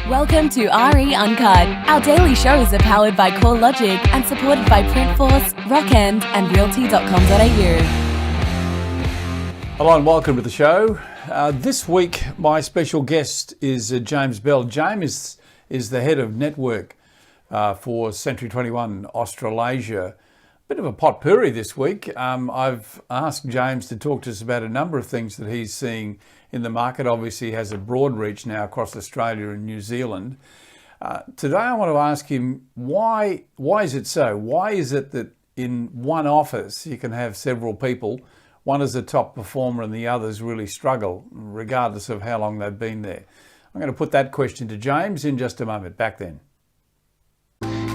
Welcome to RE Uncut. Our daily shows are powered by CoreLogic and supported by Printforce, Rockend and Realty.com.au. Hello and welcome to the show. This week my special guest is James Bell. James is the head of network for Century 21 Australasia. Bit of a potpourri this week. I've asked James to talk to us about a number of things that he's seeing in the market. Obviously he has a broad reach now across Australia and New Zealand. Today I want to ask him why is it so? Why is it that in one office you can have several people, one is a top performer and the others really struggle regardless of how long they've been there? I'm going to put that question to James in just a moment. Back then.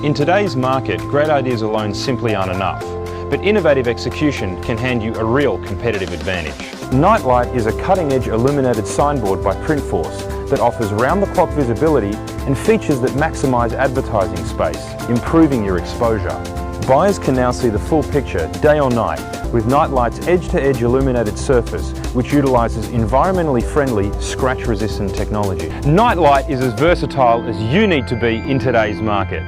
In today's market, great ideas alone simply aren't enough, but innovative execution can hand you a real competitive advantage. Nightlight is a cutting-edge illuminated signboard by Printforce that offers round-the-clock visibility and features that maximise advertising space, improving your exposure. Buyers can now see the full picture, day or night, with Nightlight's edge-to-edge illuminated surface, which utilises environmentally friendly, scratch-resistant technology. Nightlight is as versatile as you need to be in today's market.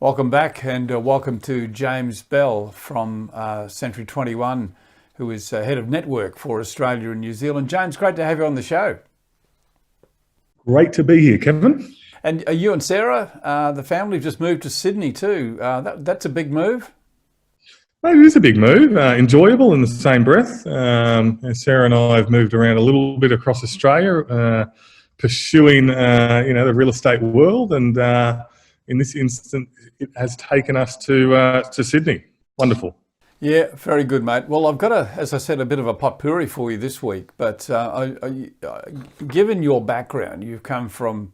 Welcome back and welcome to James Bell from Century 21, who is head of network for Australia and New Zealand. James, great to have you on the show. Great to be here, Kevin. And you and Sarah, the family, have just moved to Sydney too. That's a big move. It is a big move, enjoyable in the same breath. Sarah and I have moved around a little bit across Australia, pursuing the real estate world, and in this instance, it has taken us to Sydney. Wonderful. Yeah, very good, mate. Well, I've got as I said, a bit of a potpourri for you this week. But given your background, you've come from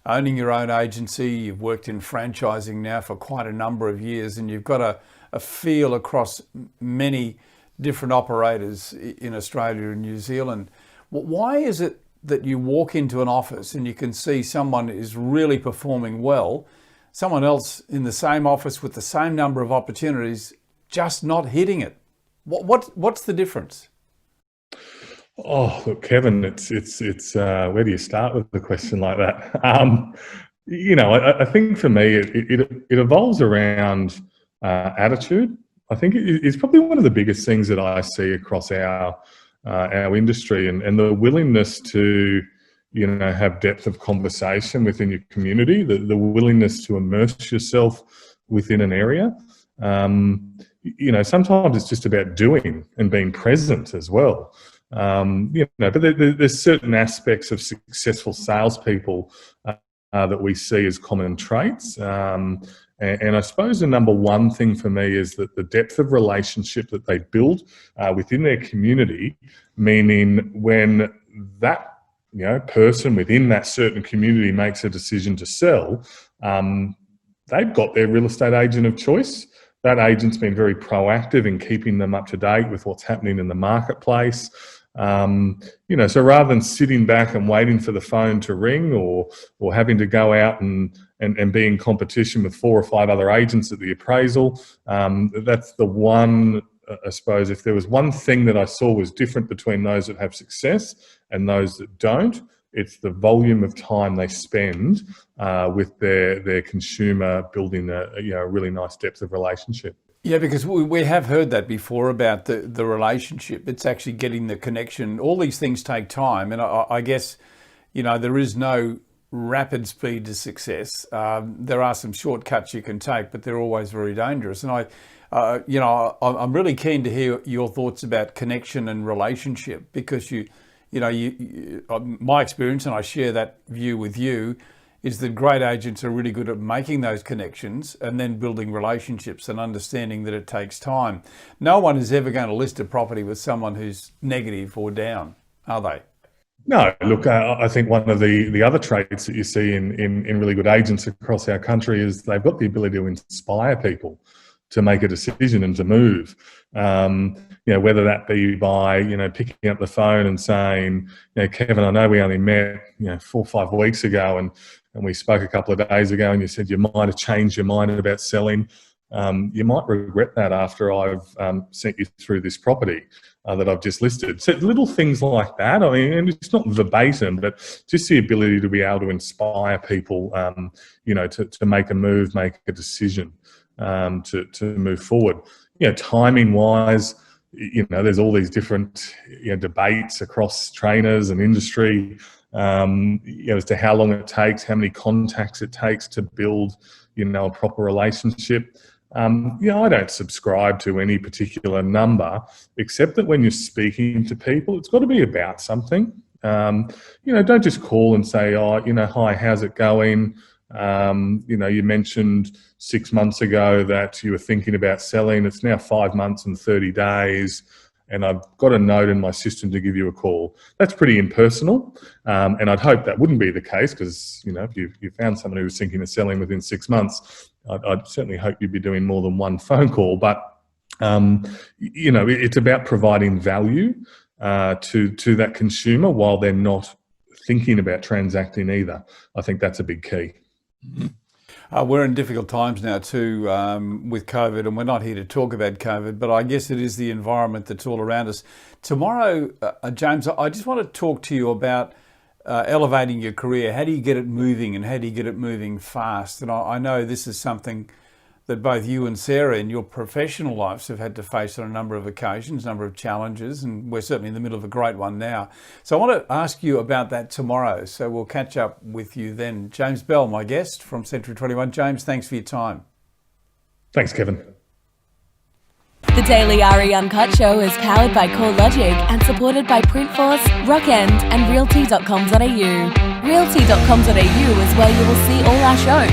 owning your own agency, you've worked in franchising now for quite a number of years, and you've got a feel across many different operators in Australia and New Zealand. Why is it that you walk into an office and you can see someone is really performing well, someone else in the same office with the same number of opportunities just not hitting it? What's the difference? Oh, look, Kevin, it's where do you start with a question like that? I think for me, it evolves around attitude. I think it's probably one of the biggest things that I see across our industry, and the willingness to have depth of conversation within your community, the willingness to immerse yourself within an area. Sometimes it's just about doing and being present as well. But there's certain aspects of successful salespeople that we see as common traits. And I suppose the number one thing for me is that the depth of relationship that they build within their community, meaning when that person within that certain community makes a decision to sell, they've got their real estate agent of choice. That agent's been very proactive in keeping them up to date with what's happening in the marketplace. So rather than sitting back and waiting for the phone to ring or having to go out and be in competition with 4 or 5 other agents at the appraisal, that's the one, I suppose, if there was one thing that I saw was different between those that have success and those that don't, it's the volume of time they spend with their consumer, building a really nice depth of relationship. Yeah, because we have heard that before about the relationship. It's actually getting the connection. All these things take time, and I guess there is no rapid speed to success. There are some shortcuts you can take, but they're always very dangerous. And I'm really keen to hear your thoughts about connection and relationship, because my experience, and I share that view with you, is that great agents are really good at making those connections and then building relationships and understanding that it takes time. No one is ever going to list a property with someone who's negative or down, are they? No, look, I think one of the other traits that you see in really good agents across our country is they've got the ability to inspire people to make a decision and to move. Whether that be by, picking up the phone and saying, Kevin, I know we only met, 4 or 5 weeks ago and we spoke a couple of days ago and you said you might have changed your mind about selling. you might regret that after I've sent you through this property that I've just listed. So little things like that. I mean, and it's not verbatim, but just the ability to be able to inspire people, to make a move, make a decision, to move forward. Timing wise, there's all these different debates across trainers and industry, as to how long it takes, how many contacts it takes to build, a proper relationship. I don't subscribe to any particular number, except that when you're speaking to people, it's got to be about something. Don't just call and say, hi, how's it going? You mentioned 6 months ago that you were thinking about selling. It's now 5 months and 30 days, and I've got a note in my system to give you a call. That's pretty impersonal, and I'd hope that wouldn't be the case, because if you found someone who was thinking of selling within 6 months, I'd certainly hope you'd be doing more than one phone call. But it's about providing value to that consumer while they're not thinking about transacting either. I think that's a big key. We're in difficult times now too, with COVID, and we're not here to talk about COVID, but I guess it is the environment that's all around us. Tomorrow, James, I just want to talk to you about elevating your career. How do you get it moving, and how do you get it moving fast? And I know this is something that both you and Sarah in your professional lives have had to face on a number of occasions, a number of challenges, and we're certainly in the middle of a great one now. So I want to ask you about that tomorrow. So we'll catch up with you then. James Bell, my guest from Century 21. James, thanks for your time. Thanks, Kevin. The Daily RE Uncut Show is powered by CoreLogic and supported by Printforce, Rockend and Realty.com.au. Realty.com.au is where you will see all our shows.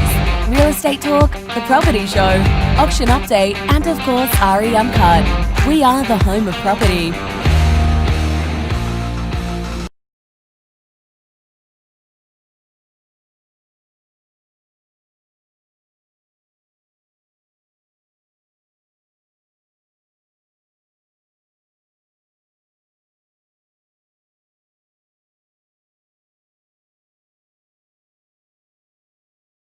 Real Estate Talk, The Property Show, Auction Update, and of course RE Uncut. We are the home of property.